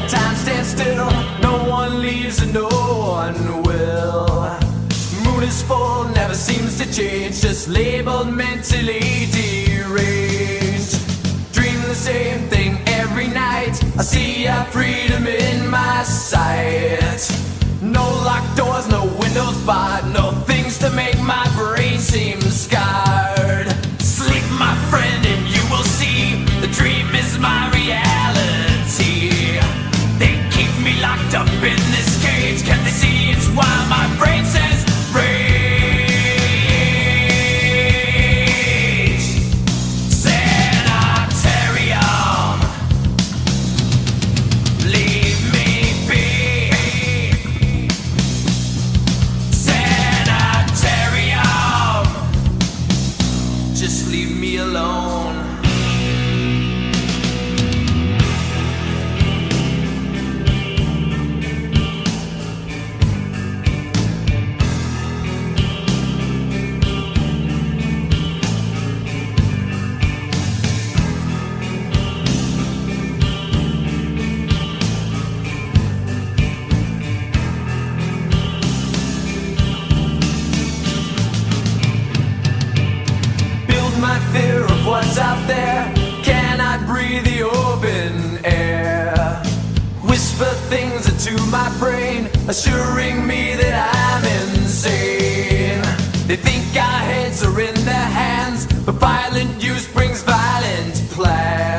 let time stand still. No one leaves and no one will. Moon is full, never seems to change, just labeled mentally deranged. Dream the same thing every night, I see our freedom in my sight. No locked doors, no windows barred, no things to make my brain seem scarred. Sleep, my friend, and you will see the dream is my reality. They keep me locked up in this cage, can't they see it's why my brain says rage? Sanitarium, leave me be. Sanitarium, just leave me alone. My fear of what's out there, cannot breathe the open air. Whisper things into my brain, assuring me that I'm insane. They think our heads are in their hands, but violent use brings violent plans.